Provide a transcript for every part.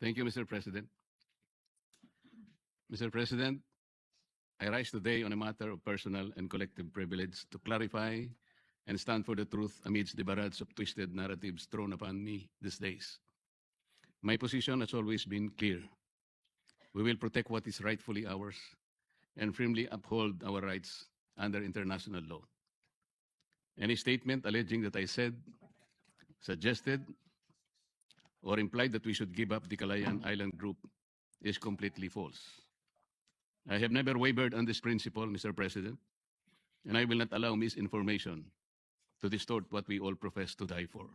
Thank you, Mr. President. Mr. President, I rise today on a matter of personal and collective privilege to clarify and stand for the truth amidst the barrage of twisted narratives thrown upon me these days. My position has always been clear. We will protect what is rightfully ours and firmly uphold our rights under international law. Any statement alleging that I said, suggested, or implied that we should give up the Calayan Island Group is completely false. I have never wavered on this principle, Mr. President, and I will not allow misinformation to distort what we all profess to die for.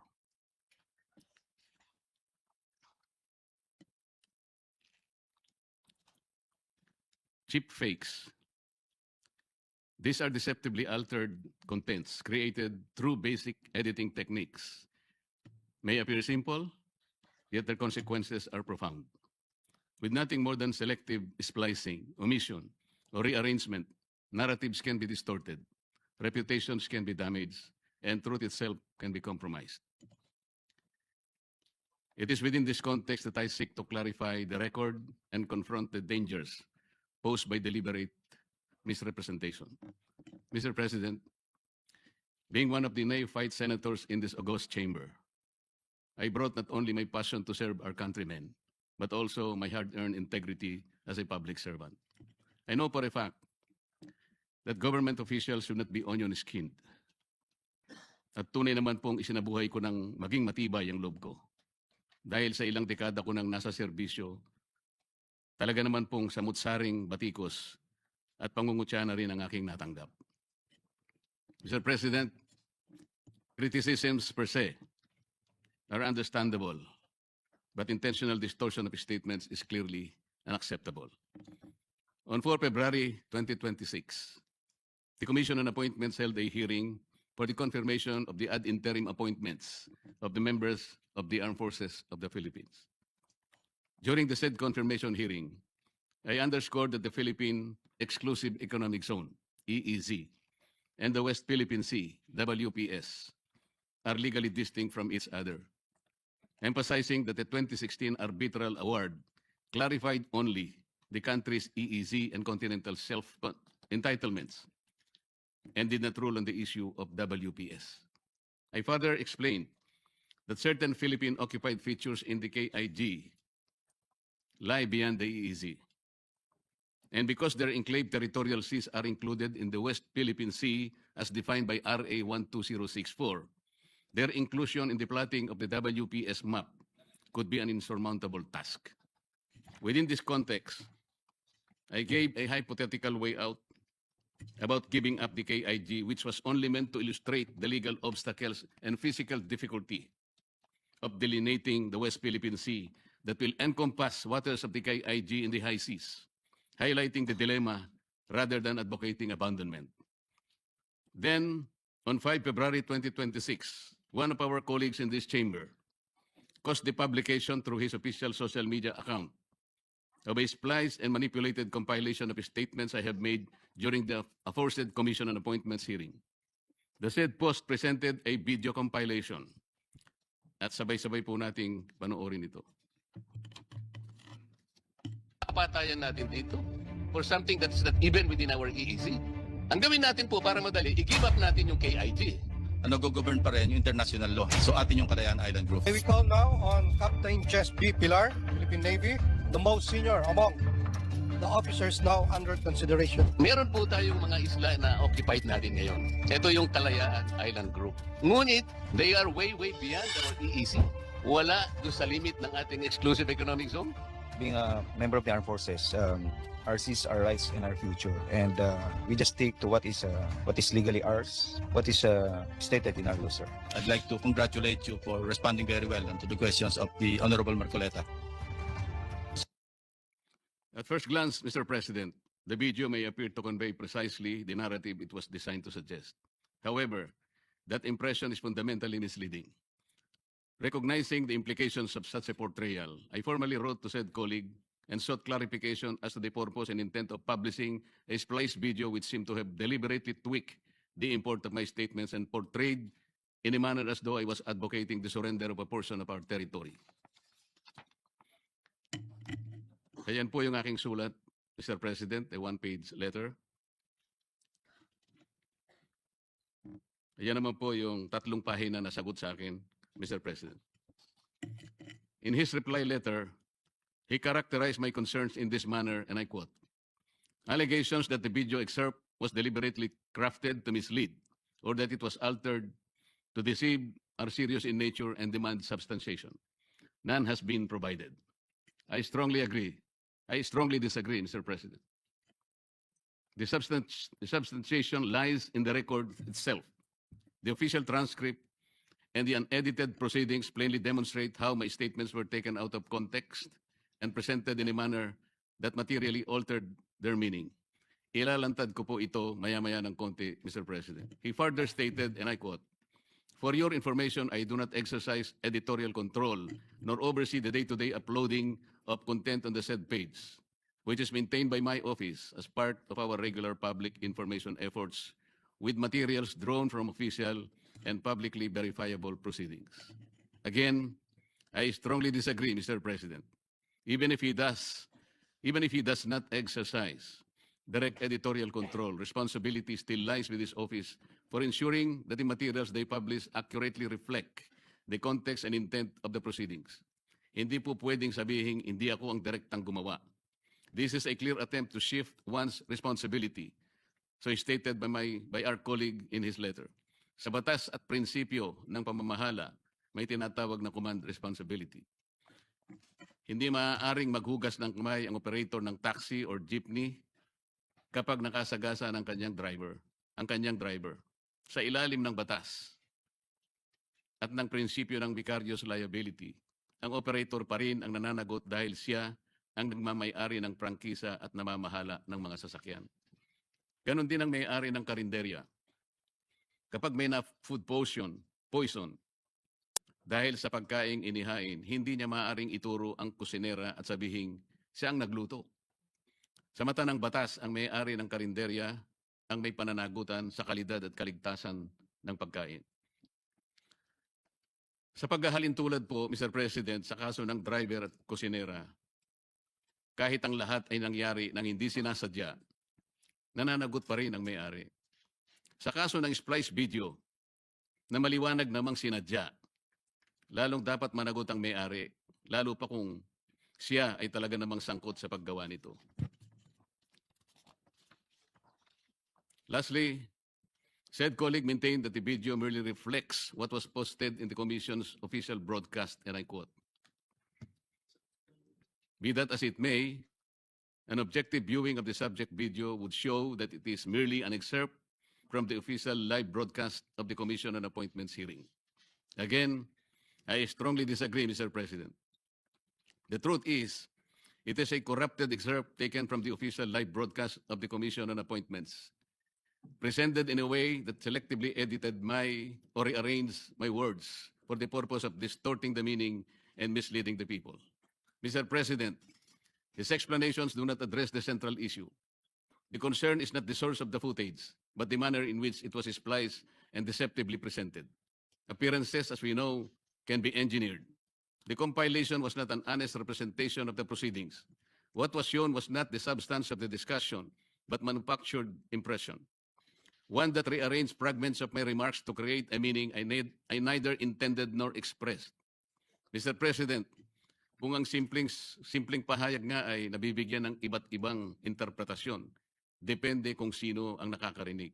Cheap fakes. These are deceptively altered contents created through basic editing techniques. May appear simple, yet their consequences are profound. With nothing more than selective splicing, omission, or rearrangement, narratives can be distorted, reputations can be damaged, and truth itself can be compromised. It is within this context that I seek to clarify the record and confront the dangers posed by deliberate misrepresentation. Mr. President, being one of the neophyte senators in this august chamber, I brought not only my passion to serve our countrymen, but also my hard-earned integrity as a public servant. I know for a fact that government officials should not be onion-skinned. At tunay naman pong isinabuhay ko ng maging matibay ang loob ko. Dahil sa ilang dekada ko nang nasa serbisyo, talaga naman pong samut-saring batikos at pangungutya na rin ang aking natanggap. Mr. President, criticisms per se are understandable, but intentional distortion of statements is clearly unacceptable. On 4 February 2026, the Commission on Appointments held a hearing for the confirmation of the ad interim appointments of the members of the Armed Forces of the Philippines. During the said confirmation hearing, I underscored that the Philippine Exclusive Economic Zone, EEZ, and the West Philippine Sea, WPS, are legally distinct from each other, emphasizing that the 2016 arbitral award clarified only the country's EEZ and continental self-entitlements and did not rule on the issue of WPS. I further explained that certain Philippine-occupied features in the KIG lie beyond the EEZ. And because their enclave territorial seas are included in the West Philippine Sea as defined by RA 12064, their inclusion in the plotting of the WPS map could be an insurmountable task. Within this context, I gave a hypothetical way out about giving up the KIG, which was only meant to illustrate the legal obstacles and physical difficulty of delineating the West Philippine Sea that will encompass waters of the KIG in the high seas, highlighting the dilemma rather than advocating abandonment. Then, on 5 February 2026, one of our colleagues in this chamber caused the publication through his official social media account of a spliced and manipulated compilation of statements I have made during the aforesaid Commission on Appointments hearing. The said post presented a video compilation at sabay-sabay po nating panoorin ito. Patayan natin dito for something that's not even within our EEZ. Ang gawin natin po para madali, i-give up natin yung KIG. Nag-govern pa rin yung international law. So atin yung Calayan Island Group. We call now on Captain Jess B. Pilar, Philippine Navy, the most senior among the officers now under consideration. Meron po tayong mga isla na occupied natin ngayon. Ito yung Kalayaan Island Group. Ngunit, they are way beyond our EEZ. Wala doon sa limit ng ating exclusive economic zone. Being a member of the armed forces, our seas, our rights, and our future, and we just stick to what is legally ours, what is stated in our law, sir. I'd like to congratulate you for responding very well to the questions of the Honorable Marcoleta. At first glance, Mr. President, the video may appear to convey precisely the narrative it was designed to suggest. However, that impression is fundamentally misleading. Recognizing the implications of such a portrayal, I formally wrote to said colleague and sought clarification as to the purpose and intent of publishing a spliced video which seemed to have deliberately tweaked the import of my statements and portrayed in a manner as though I was advocating the surrender of a portion of our territory. Ayan po yung aking sulat, Mr. President, a one-page letter. Ayan naman po yung 3 pahina na sagot sa akin, Mr. President. In his reply letter, he characterized my concerns in this manner, and I quote, "Allegations that the video excerpt was deliberately crafted to mislead or that it was altered to deceive are serious in nature and demand substantiation. None has been provided." I strongly disagree, Mr. President. The substantiation lies in the record itself. The official transcript and the unedited proceedings plainly demonstrate how my statements were taken out of context and presented in a manner that materially altered their meaning. Ilalantad ko po ito maya-maya ng konti, Mr. President. He further stated, and I quote, "For your information, I do not exercise editorial control nor oversee the day-to-day uploading of content on the said page, which is maintained by my office as part of our regular public information efforts with materials drawn from official and publicly verifiable proceedings." Again, I strongly disagree, Mr. President. Even if he does not exercise direct editorial control, responsibility still lies with his office for ensuring that the materials they publish accurately reflect the context and intent of the proceedings. Hindi po pwedeng sabihin, hindi ako ang direktang gumawa. This is a clear attempt to shift one's responsibility, so stated by our colleague in his letter. Sa batas at prinsipyo ng pamamahala, may tinatawag na command responsibility. Hindi maaaring maghugas ng kamay ang operator ng taxi or jeepney kapag nakasagasa ng kanyang driver. Sa ilalim ng batas at ng prinsipyo ng vicarious liability, ang operator pa rin ang nananagot dahil siya ang nagmamay-ari ng prangkisa at namamahala ng mga sasakyan. Ganon din ang may-ari ng karinderya. Kapag may food poison, dahil sa pagkaing inihain, hindi niya maaaring ituro ang kusinera at sabihin siya ang nagluto. Sa mata ng batas, ang may-ari ng karinderya ang may pananagutan sa kalidad at kaligtasan ng pagkain. Sa paghahalin tulad po, Mr. President, sa kaso ng driver at kusinera, kahit ang lahat ay nangyari nang hindi sinasadya, nananagot pa rin ang may-ari. Sa kaso ng splice video, na maliwanag namang sinadya, lalong dapat managot ang may-ari, lalo pa kung siya ay talaga namang sangkot sa paggawa nito. Lastly, said colleague maintained that the video merely reflects what was posted in the Commission's official broadcast, and I quote, "Be that as it may, an objective viewing of the subject video would show that it is merely an excerpt from the official live broadcast of the Commission on Appointments hearing." Again, I strongly disagree, Mr. President. The truth is, it is a corrupted excerpt taken from the official live broadcast of the Commission on Appointments, presented in a way that selectively edited or rearranged my words for the purpose of distorting the meaning and misleading the people. Mr. President, his explanations do not address the central issue. The concern is not the source of the footage, but the manner in which it was spliced and deceptively presented. Appearances, as we know, can be engineered. The compilation was not an honest representation of the proceedings. What was shown was not the substance of the discussion, but manufactured impression. One that rearranged fragments of my remarks to create a meaning I neither intended nor expressed. Mr. President, kung ang simpleng pahayag nga ay nabibigyan ng iba't ibang interpretasyon, depende kung sino ang nakakarinig.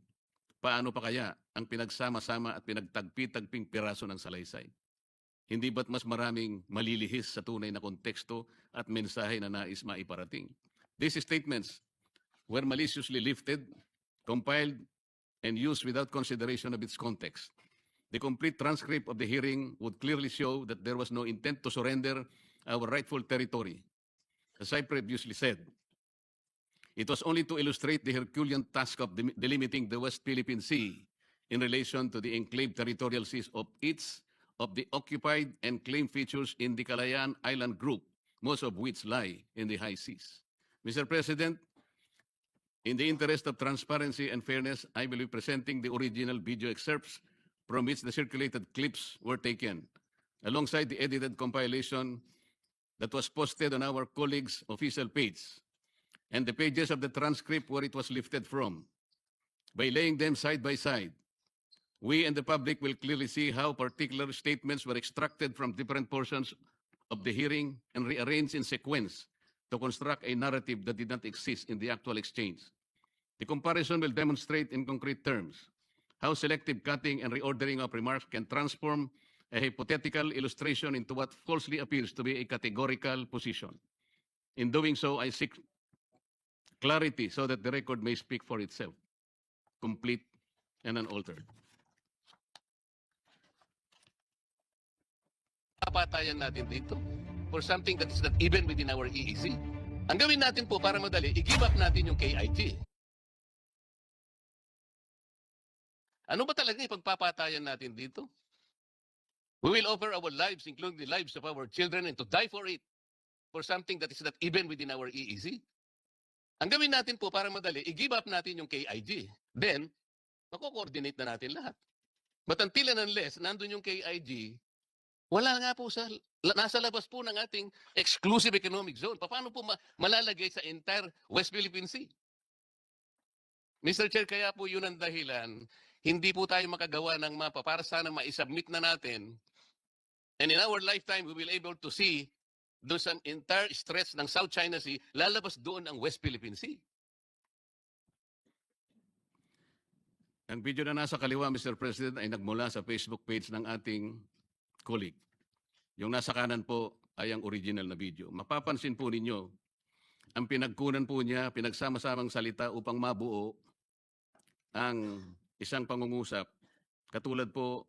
Paano pa kaya ang pinagsama-sama at pinagtagpi-tagping piraso ng salaysay? Hindi ba't mas maraming malilihis sa tunay na konteksto at mensahe na nais maiparating? These statements were maliciously lifted, compiled, and used without consideration of its context. The complete transcript of the hearing would clearly show that there was no intent to surrender our rightful territory. As I previously said, it was only to illustrate the Herculean task of delimiting the West Philippine Sea in relation to the enclave territorial seas of each of the occupied and claimed features in the Kalayaan Island Group, most of which lie in the high seas. Mr. President, in the interest of transparency and fairness, I will be presenting the original video excerpts from which the circulated clips were taken, alongside the edited compilation that was posted on our colleague's official page and the pages of the transcript where it was lifted from. By laying them side by side, we and the public will clearly see how particular statements were extracted from different portions of the hearing and rearranged in sequence to construct a narrative that did not exist in the actual exchange. The comparison will demonstrate in concrete terms how selective cutting and reordering of remarks can transform a hypothetical illustration into what falsely appears to be a categorical position. In doing so, I seek clarity so that the record may speak for itself, complete and unaltered. Papatayan natin dito for something that is not even within our EEC. Ang gawin natin po para madali, i-give up natin yung KIG. Ano ba talaga ipagpapatayan natin dito? We will offer our lives, including the lives of our children, and to die for it, for something that is not even within our EEC. Ang gawin natin po para madali, i-give up natin yung KIG. Then, mako-coordinate na natin lahat. But until and unless nandun yung KIG, wala nga po nasa labas po ng ating exclusive economic zone. Paano po malalagay sa entire West Philippine Sea? Mr. Chair, kaya po yun ang dahilan, hindi po tayo makagawa ng mapa para sana ma-submit na natin. And in our lifetime, we will able to see doon sa entire stretch ng South China Sea, lalabas doon ang West Philippine Sea. Ang video na nasa kaliwa, Mr. President, ay nagmula sa Facebook page ng ating colleague. Yung nasa kanan po ay ang original na video. Mapapansin po ninyo, ang pinagkunan po niya, pinagsama-samang salita upang mabuo ang isang pangungusap. Katulad po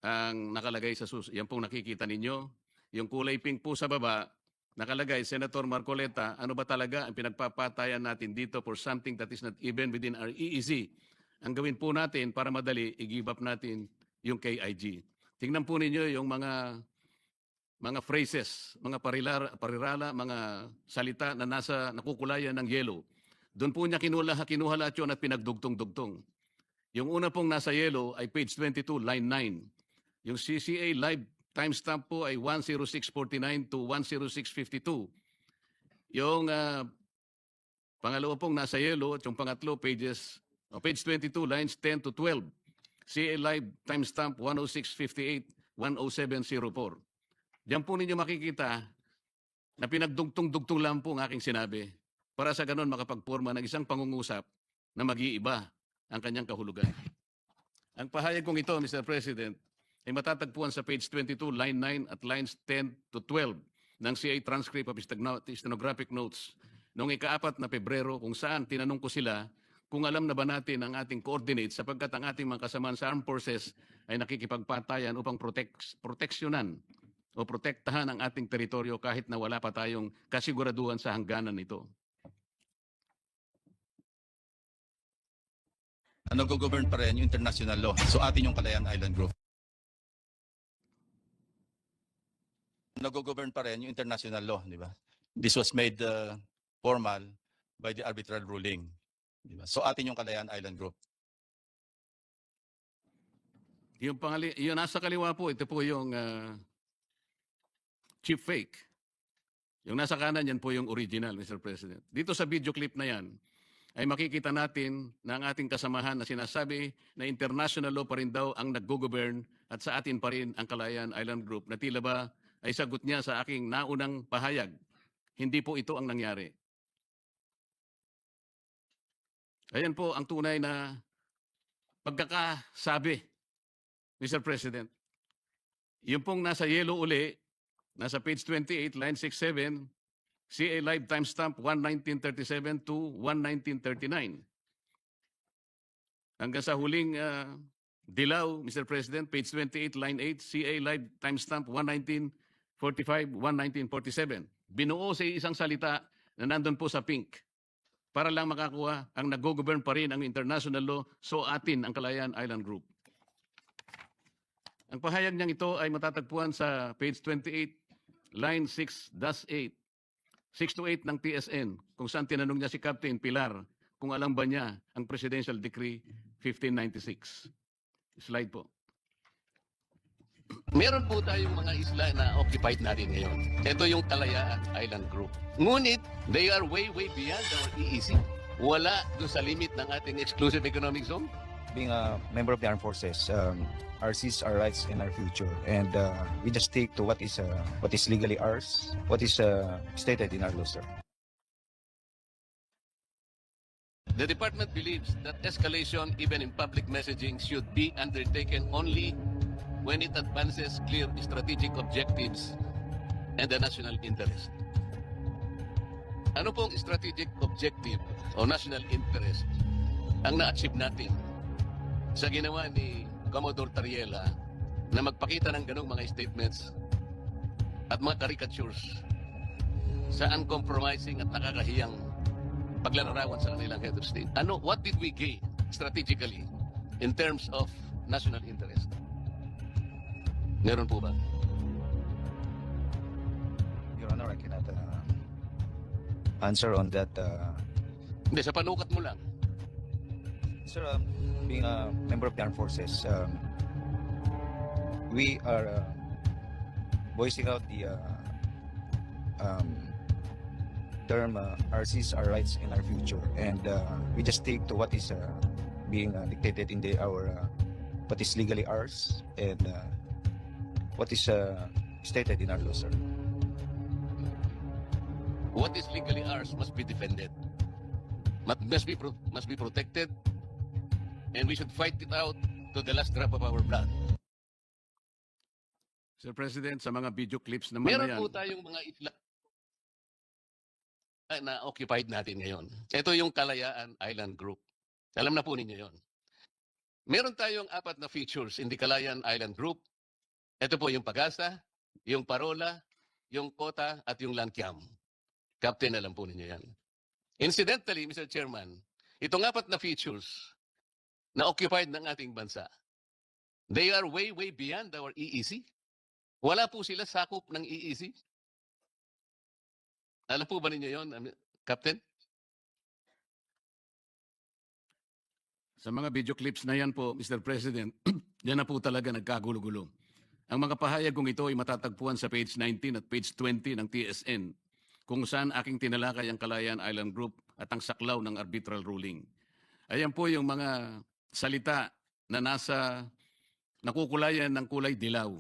ang nakalagay sa yan pong nakikita ninyo. Yung kulay pink po sa baba, nakalagay, Senator Marcoleta, ano ba talaga ang pinagpapatayan natin dito for something that is not even within our EEC? Ang gawin po natin para madali, i-give up natin yung KIG. Tingnan po ninyo yung mga phrases, mga parirala, mga salita na nakukulayan ng yellow. Doon po niya kinuha lahat yun at pinagdugtong-dugtong. Yung una pong nasa yellow ay page 22, line 9. Yung CCA live timestamp po ay 10649 to 10652. Yung pangalawa pong nasa yellow at yung pangatlo page 22 lines 10 to 12. CA live timestamp 10658 10704. Diyan po ninyo makikita na pinagdugtong-dugtong lang po ang aking sinabi para sa ganon makapagporma ng isang pangungusap na mag-iiba ang kanyang kahulugan. Ang pahayag kong ito, Mr. President, ay matatagpuan sa page 22, line 9 at lines 10 to 12 ng CA transcript of stenographic notes noong ika-4 na Pebrero kung saan tinanong ko sila kung alam na ba natin ang ating coordinates sapagkat ang ating mga kasamaan sa armed forces ay nakikipagpatayan upang proteksyonan o protektahan ang ating teritoryo kahit na wala pa tayong kasiguraduhan sa hangganan nito. Nag-govern pa rin yung international law. So atin yung Kalayaan Island Group. Nag-govern pa rin yung international law, di ba? This was made formal by the arbitral ruling. Di ba? So atin yung Kalayaan Island Group. Yung nasa kaliwa po, ito po yung cheap fake. Yung nasa kanan, yan po yung original, Mr. President. Dito sa video clip na yan, ay makikita natin na ang ating kasamahan na sinasabi na international law pa rin daw ang nag-govern at sa atin pa rin ang Kalayaan Island Group na tila ba ay sagot niya sa aking naunang pahayag. Hindi po ito ang nangyari. Ayan po ang tunay na pagkakasabi, Mr. President. Yung pong nasa yellow uli, nasa page 28, line 67, CA Live timestamp 11937 to 1939. Hanggang sa huling dilaw, Mr. President, page 28, line 8, CA Live timestamp 1945, 1947. Binuo sa isang salita na nandun po sa pink para lang makakuha ang nag-govern pa rin ang international law, so atin ang Kalayaan Island Group. Ang pahayag niyang ito ay matatagpuan sa page 28, line 6-8. 6 to 8 ng TSN, kung saan tinanong niya si Captain Pilar kung alam ba niya ang Presidential Decree 1596. Slide po. Meron po tayong mga isla na occupied natin ngayon. Ito yung Kalayaan Island Group. Ngunit, they are way beyond our EEZ. Wala doon sa limit ng ating exclusive economic zone. Being a member of the armed forces, our seas, our rights, and our future, and we just stick to what is legally ours, what is stated in our law, sir. The department believes that escalation, even in public messaging, should be undertaken only when it advances clear strategic objectives and the national interest. Ano pong strategic objective o national interest ang na-achieve natin sa ginawa ni Commodore Tariela na magpakita ng ganong mga statements at mga caricatures sa uncompromising at nakakahiyang paglalarawan sa kanilang head of state? What did we gain strategically in terms of national interest? Meron po ba? Your Honor, I cannot answer on that. Hindi, sa panukat mo lang. Sir, being a member of the armed forces, we are voicing out the term our seas, our rights, and our future, and we just stick to what is being dictated in what is legally ours, and what is stated in our law, sir. What is legally ours must be defended. Must be protected, and we should fight it out to the last drop of our blood. Sir President, sa mga video clips naman na Meron yan, po tayong mga isla na occupied natin ngayon. Ito yung Kalayaan Island Group. Alam na po ninyo yon. Meron tayong 4 na features in the Kalayaan Island Group. Ito po yung Pagasa, yung Parola, yung Kota, at yung Lankiam. Captain, alam po ninyo yan. Incidentally, Mr. Chairman, itong 4 na features na occupied ng ating bansa, they are way beyond our EEZ. Wala po sila sakop ng EEZ. Alam po ba ninyo yon, Captain? sa mga video clips na yan po, Mr. President, yan na po talaga nagkagulo-gulo. Ang mga pahayag kong ito ay matatagpuan sa page 19 at page 20 ng TSN, kung saan aking tinalakay ang Kalayaan Island Group at ang saklaw ng arbitral ruling. Ayan po yung mga salita na nasa nakukulayan ng kulay dilaw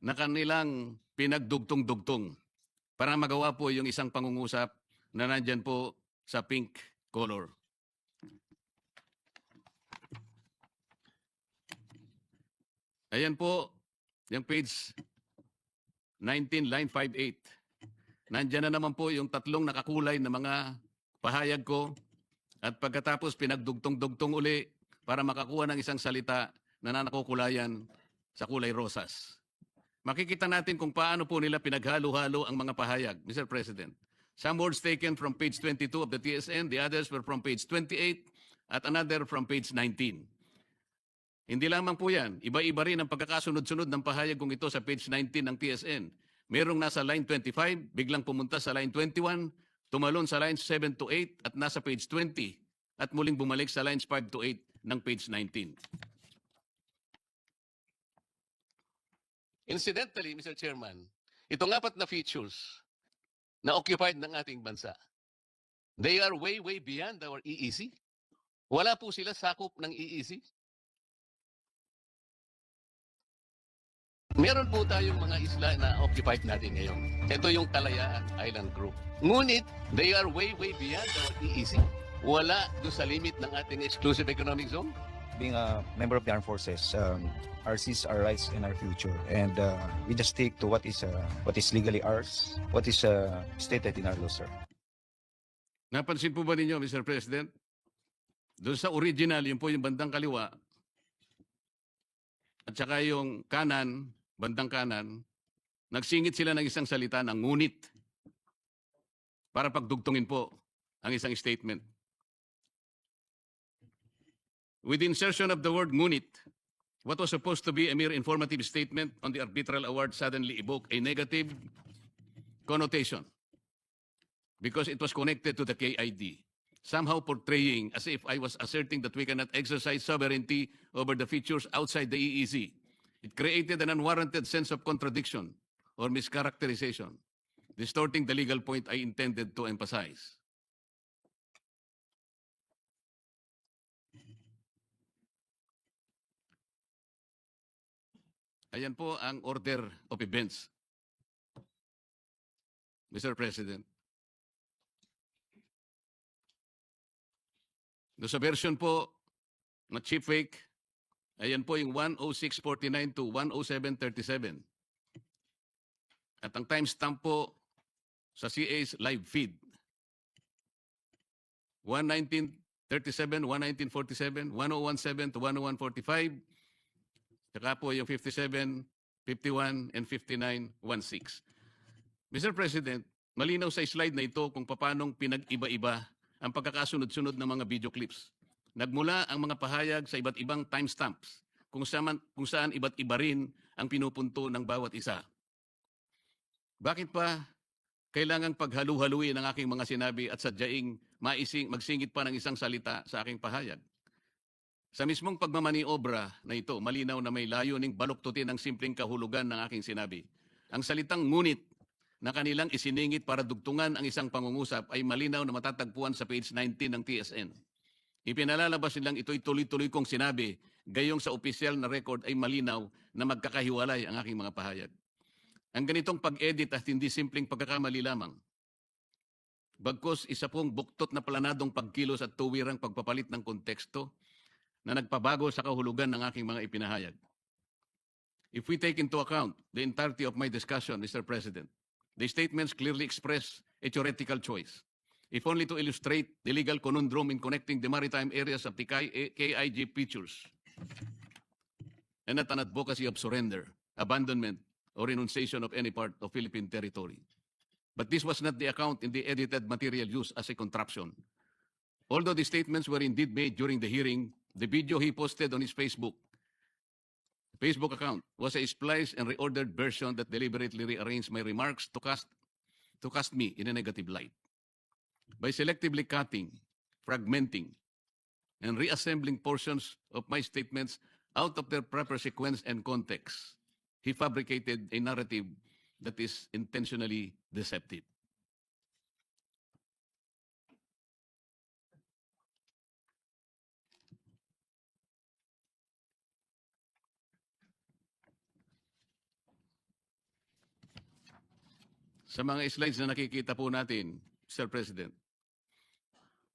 na kanilang pinagdugtong-dugtong para magawa po yung isang pangungusap na nandyan po sa pink color. Ayan po, yung page 19, line 58. Nandyan na naman po yung tatlong nakakulay na mga pahayag ko at pagkatapos pinagdugtong-dugtong uli para makakuha ng isang salita na nakukulayan sa kulay rosas. Makikita natin kung paano po nila pinaghalo-halo ang mga pahayag, Mr. President. Some words taken from page 22 of the TSN, the others were from page 28 at another from page 19. Hindi lamang po yan, iba-iba rin ang pagkakasunod-sunod ng pahayag kong ito sa page 19 ng TSN. Merong nasa line 25, biglang pumunta sa line 21, tumalon sa lines 7 to 8 at nasa page 20 at muling bumalik sa lines 5 to 8 ng page 19. Incidentally, Mr. Chairman, itong 4 na features na occupied ng ating bansa, they are way beyond our EEZ. Wala po sila sakop ng EEZ. Meron po tayong mga isla na occupied natin ngayon. Ito yung Kalayaan Island Group. Ngunit, they are way beyond our EEZ. Wala doon sa limit ng ating exclusive economic zone. Being a member of the armed forces, our seas, our rights, and our future, and we just stick to what is legally ours, what is stated in our law, sir. Napansin po ba ninyo, Mr. President? Doon sa original, yun po yung bandang kaliwa at saka yung kanan, bandang kanan, nagsingit sila ng isang salita ng ngunit para pagdugtungin po ang isang statement. With the insertion of the word ngunit, what was supposed to be a mere informative statement on the arbitral award suddenly evoked a negative connotation because it was connected to the KID, somehow portraying as if I was asserting that we cannot exercise sovereignty over the features outside the EEZ. It created an unwarranted sense of contradiction or mischaracterization, distorting the legal point I intended to emphasize. Ayan po ang order of events. Mr. President. Doon sa version po na chief fake, ayan po yung 10649 to 10737. At ang timestamp po sa CA's live feed, 11937, 11947, 1017 to 10145, saka po yung 57, 51, and 5916. Mr. President, malinaw sa slide na ito kung paanong pinag-iba-iba ang pagkakasunod-sunod ng mga video clips. Nagmula ang mga pahayag sa iba't ibang timestamps kung saan iba't iba rin ang pinupunto ng bawat isa. Bakit pa kailangang paghalu-haluin ang aking mga sinabi at sadyaing magsingit pa ng isang salita sa aking pahayag? Sa mismong pagmamaniobra na ito, malinaw na may layuning baluktutin ang simpleng kahulugan ng aking sinabi. Ang salitang ngunit na kanilang isiningit para dugtungan ang isang pangungusap ay malinaw na matatagpuan sa page 19 ng TSN. Ipinalalabas nilang ito'y tuloy-tuloy kong sinabi, gayong sa opisyal na record ay malinaw na magkakahiwalay ang aking mga pahayag. Ang ganitong pag-edit at hindi simpleng pagkakamali lamang. Bagkus isa pong buktot na planadong pagkilos at tuwirang pagpapalit ng konteksto na nagpabago sa kahulugan ng aking mga ipinahayag. If we take into account the entirety of my discussion, Mr. President, the statements clearly express a theoretical choice, if only to illustrate the legal conundrum in connecting the maritime areas of the KIG features, and not an advocacy of surrender, abandonment, or renunciation of any part of Philippine territory. But this was not the account in the edited material used as a contraption. Although the statements were indeed made during the hearing, the video he posted on his Facebook account was a spliced and reordered version that deliberately rearranged my remarks to cast me in a negative light. By selectively cutting, fragmenting, and reassembling portions of my statements out of their proper sequence and context, he fabricated a narrative that is intentionally deceptive. Sa mga slides na nakikita po natin, Mr. President,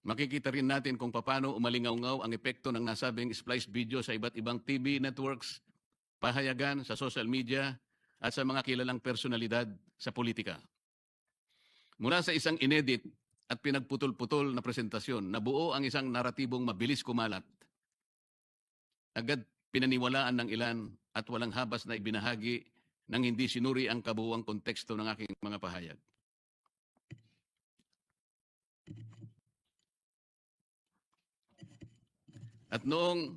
makikita rin natin kung paano umalingaw-ngaw ang epekto ng nasabing spliced video sa iba't ibang TV networks, pahayagan sa social media, at sa mga kilalang personalidad sa politika. Mula sa isang inedit at pinagputol-putol na presentasyon, nabuo ang isang naratibong mabilis kumalat. Agad pinaniwalaan ng ilan at walang habas na ibinahagi nang hindi sinuri ang kabuuang konteksto ng aking mga pahayag. At noong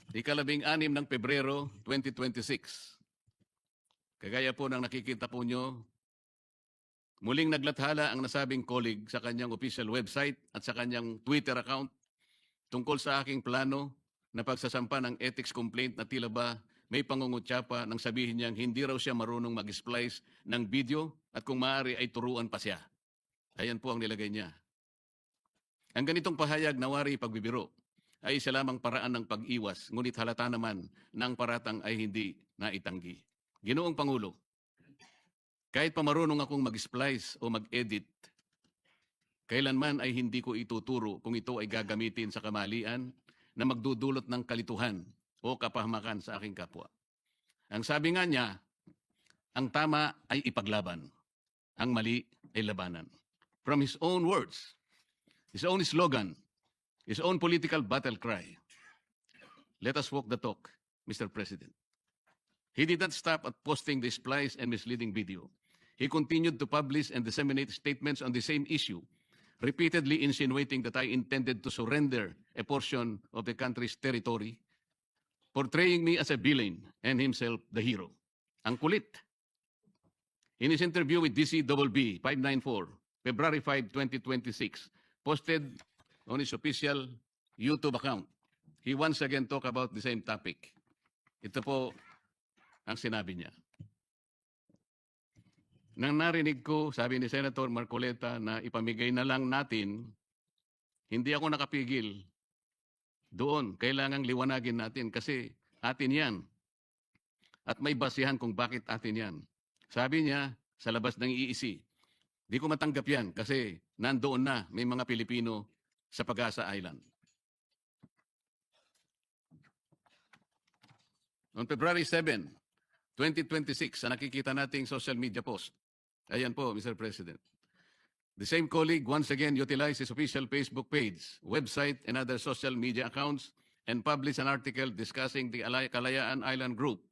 ika-16 ng Pebrero 2026, kagaya po ng nakikita po nyo, muling naglathala ang nasabing colleague sa kanyang official website at sa kanyang Twitter account tungkol sa aking plano na pagsasampa ng ethics complaint na tila ba may pangungutya pa nang sabihin niyang hindi raw siya marunong mag-splice ng video at kung maaari ay turuan pa siya. Ayan po ang nilagay niya. Ang ganitong pahayag na wari pagbibiro ay isa lamang paraan ng pag-iwas, ngunit halata naman na ang paratang ay hindi naitanggi. Ginoong Pangulo, kahit pa marunong akong mag-splice o mag-edit, kailanman ay hindi ko ituturo kung ito ay gagamitin sa kamalian na magdudulot ng kalituhan o kapahamakan sa aking kapwa. Ang sabi nga niya, ang tama ay ipaglaban, ang mali ay labanan. From his own words, his own slogan, his own political battle cry, let us walk the talk, Mr. President. He did not stop at posting the spliced and misleading video. He continued to publish and disseminate statements on the same issue, repeatedly insinuating that I intended to surrender a portion of the country's territory, portraying me as a villain and himself the hero. Ang kulit. In his interview with DCBB 594, February 5, 2026, posted on his official YouTube account, he once again talked about the same topic. Ito po ang sinabi niya. Nang narinig ko, sabi ni Senator Marcoleta, na ipamigay na lang natin, hindi ako nakapigil. Doon, kailangang liwanagin natin kasi atin yan. At may basihan kung bakit atin yan. Sabi niya, sa labas ng EEC, di ko matanggap yan kasi nandoon na may mga Pilipino sa Pag-asa Island. On February 7, 2026, sa nakikita nating social media post, ayan po, Mr. President. The same colleague once again utilized his official Facebook page, website, and other social media accounts and published an article discussing the Kalayaan Island Group,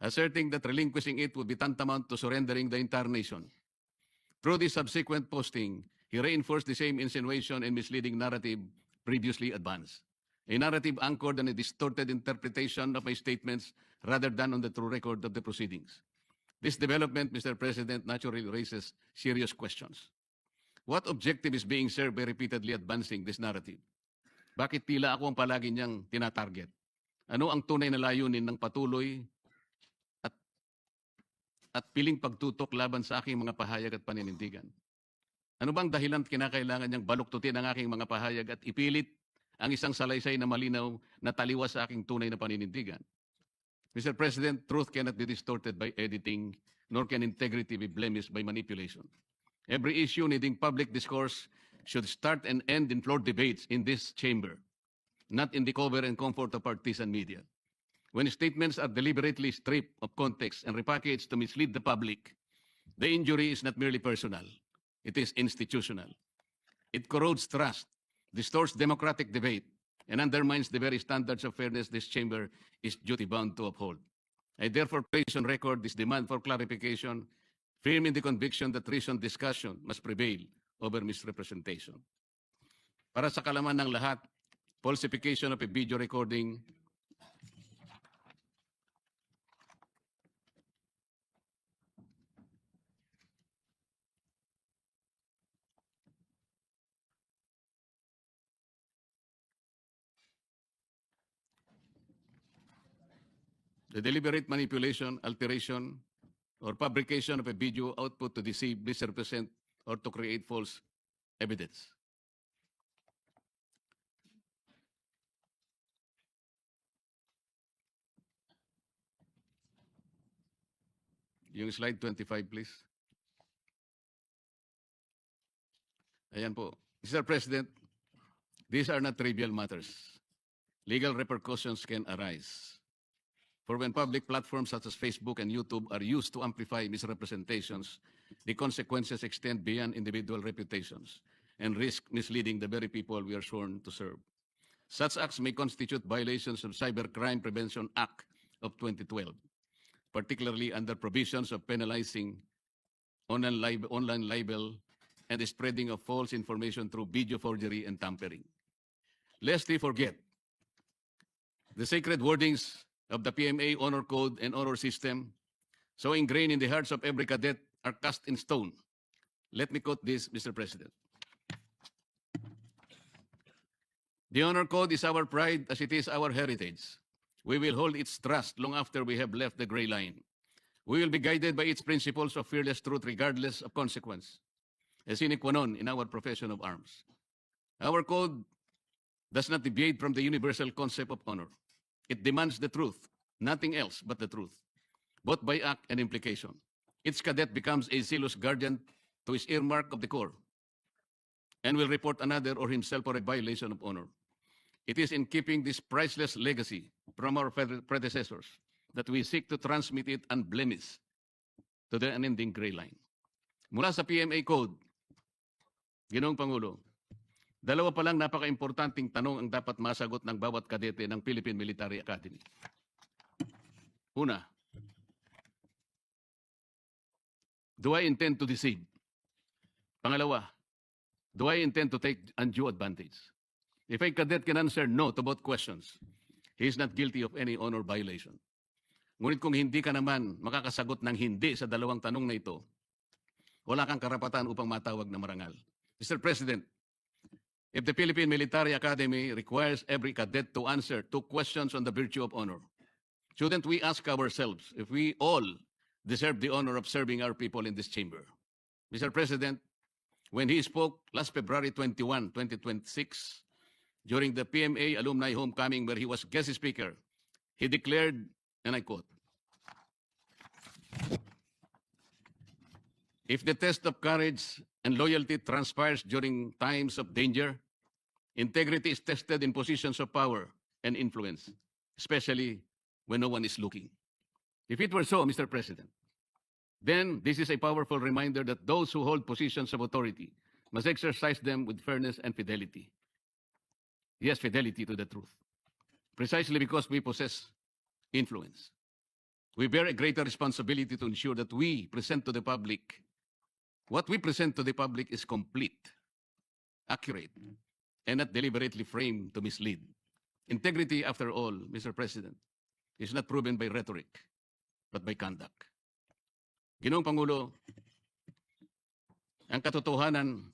asserting that relinquishing it would be tantamount to surrendering the entire nation. Through this subsequent posting, he reinforced the same insinuation and misleading narrative previously advanced. A narrative anchored on a distorted interpretation of my statements rather than on the true record of the proceedings. This development, Mr. President, naturally raises serious questions. What objective is being served by repeatedly advancing this narrative? Bakit tila ako ang palagi niyang tinatarget? Ano ang tunay na layunin ng patuloy at piling pagtutok laban sa aking mga pahayag at paninindigan? Ano bang dahilan at kinakailangan niyang baluktutin ang aking mga pahayag at ipilit ang isang salaysay na malinaw na taliwas sa aking tunay na paninindigan? Mr. President, truth cannot be distorted by editing, nor can integrity be blemished by manipulation. Every issue needing public discourse should start and end in floor debates in this chamber, not in the cover and comfort of partisan media. When statements are deliberately stripped of context and repackaged to mislead the public, the injury is not merely personal, it is institutional. It corrodes trust, distorts democratic debate, and undermines the very standards of fairness this chamber is duty-bound to uphold. I therefore place on record this demand for clarification, firm in the conviction that reasoned discussion must prevail over misrepresentation. Para sa kalaman ng lahat, falsification of a video recording the deliberate manipulation, alteration, or fabrication of a video output to deceive, misrepresent, or to create false evidence. Yung slide 25, please. Ayan po. Mr. President, these are not trivial matters. Legal repercussions can arise. For when public platforms such as Facebook and YouTube are used to amplify misrepresentations, the consequences extend beyond individual reputations and risk misleading the very people we are sworn to serve. Such acts may constitute violations of Cybercrime Prevention Act of 2012, particularly under provisions of penalizing online libel and the spreading of false information through video forgery and tampering. Lest we forget, the sacred wordings of the PMA Honor Code and Honor System, so ingrained in the hearts of every cadet, are cast in stone. Let me quote this, Mr. President. The Honor Code is our pride as it is our heritage. We will hold its trust long after we have left the gray line. We will be guided by its principles of fearless truth regardless of consequence, a sine qua non in our profession of arms. Our code does not deviate from the universal concept of honor. It demands the truth, nothing else but the truth, both by act and implication. Each cadet becomes a zealous guardian to his earmark of the Corps and will report another or himself for a violation of honor. It is in keeping this priceless legacy from our predecessors that we seek to transmit it unblemished to the unending gray line. Mula sa PMA Code, Ginoong Pangulo, dalawa pa lang napaka-importanting tanong ang dapat masagot ng bawat kadete ng Philippine Military Academy. Una, do I intend to deceive? Pangalawa, do I intend to take undue advantage? If a cadet can answer no to both questions, he is not guilty of any honor violation. Ngunit kung hindi ka naman makakasagot ng hindi sa dalawang tanong na ito, wala kang karapatan upang matawag na marangal. Mr. President, if the Philippine Military Academy requires every cadet to answer 2 questions on the virtue of honor, shouldn't we ask ourselves if we all deserve the honor of serving our people in this chamber? Mr. President, when he spoke last February 21, 2026, during the PMA Alumni Homecoming where he was guest speaker, he declared, and I quote, "If the test of courage and loyalty transpires during times of danger, integrity is tested in positions of power and influence, especially when no one is looking." If it were so, Mr. President, then this is a powerful reminder that those who hold positions of authority must exercise them with fairness and fidelity. Yes, fidelity to the truth. Precisely because we possess influence, we bear a greater responsibility to ensure that we present to the public what we present to the public is complete, accurate, and not deliberately framed to mislead. Integrity, after all, Mr. President, is not proven by rhetoric, but by conduct. Ginoong Pangulo, ang katotohanan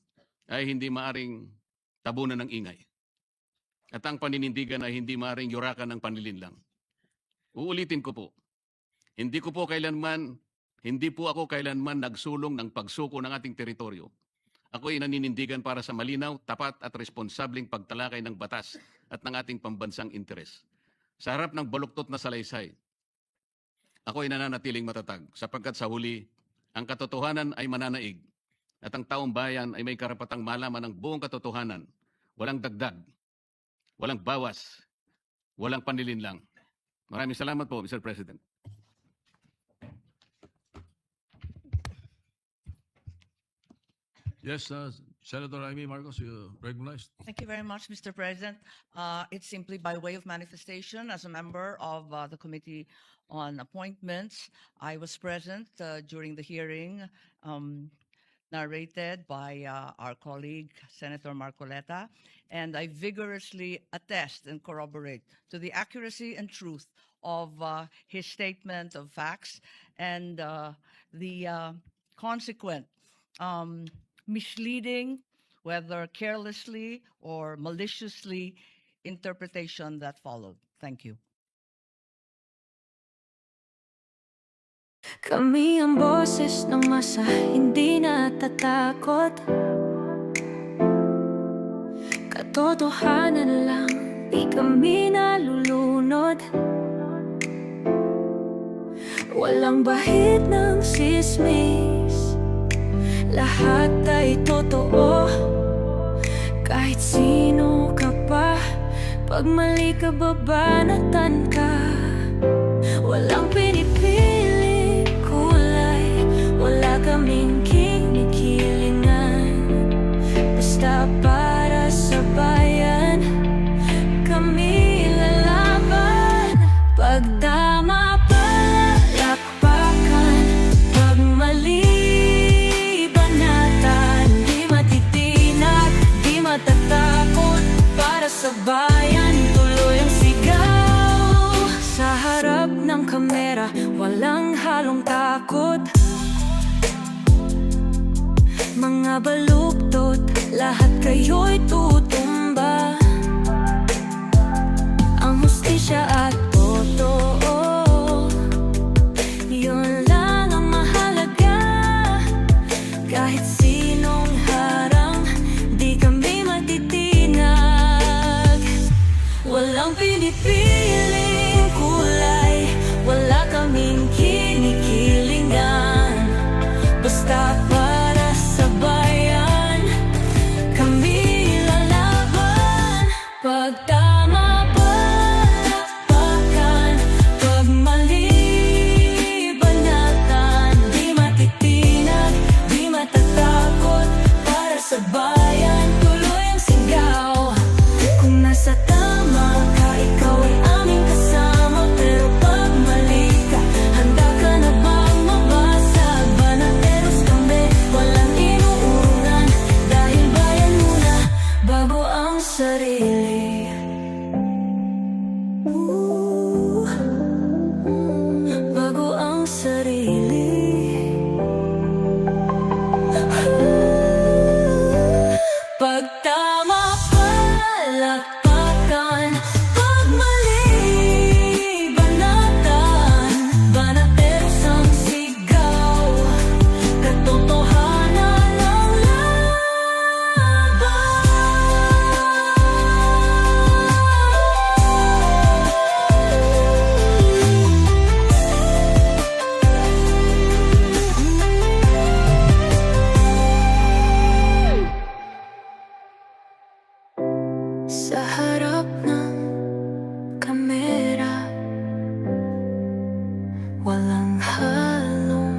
ay hindi maaring tabunan ng ingay. At ang paninindigan ay hindi maaring yurakan ng panlilinlang. Uulitin ko po, hindi po ako kailanman nagsulong ng pagsuko ng ating teritoryo. Ako ay naninindigan para sa malinaw, tapat at responsableng pagtalakay ng batas at ng ating pambansang interes. Sa harap ng baluktot na salaysay, ako ay nananatiling matatag sapagkat sa huli, ang katotohanan ay mananaig at ang taong bayan ay may karapatang malaman ng buong katotohanan, walang dagdag, walang bawas, walang panlilinlang. Maraming salamat po, Mr. President. Yes, Senator Amy Marcos, you recognized. Thank you very much, Mr. President. It's simply by way of manifestation as a member of the Committee on Appointments. I was present during the hearing narrated by our colleague, Senator Marcoleta, and I vigorously attest and corroborate to the accuracy and truth of his statement of facts and the consequent misleading, whether carelessly or maliciously, interpretation that followed. Thank you. Kami ang boses ng masa, hindi natatakot. Katotohanan lang, di kami nalulunod. Walang bahid ng sismis, lahat ay totoo. Kahit sino ka pa, pag mali ka babanatan ka. Walang pinipiling kulay, wala kaming kinikilingan. Basta para sa bayan, kami lalaban. Pagdama palakpakan, pag mali banatan. Di matitinag, di matatakot, para sa bayan tuloy ang sigaw. Sa harap ng kamera, walang halong takot. Mga baluktot, lahat kayo'y tutumba. Ang hustisya at totoo, yun lang ang mahalaga. Kahit sinong harang, di kami matitinag. Walang pinipiling kulay, wala kaming kinikilingan. Basta para sa bayan, kami lalaban. Pag tama palakpakan, walang halong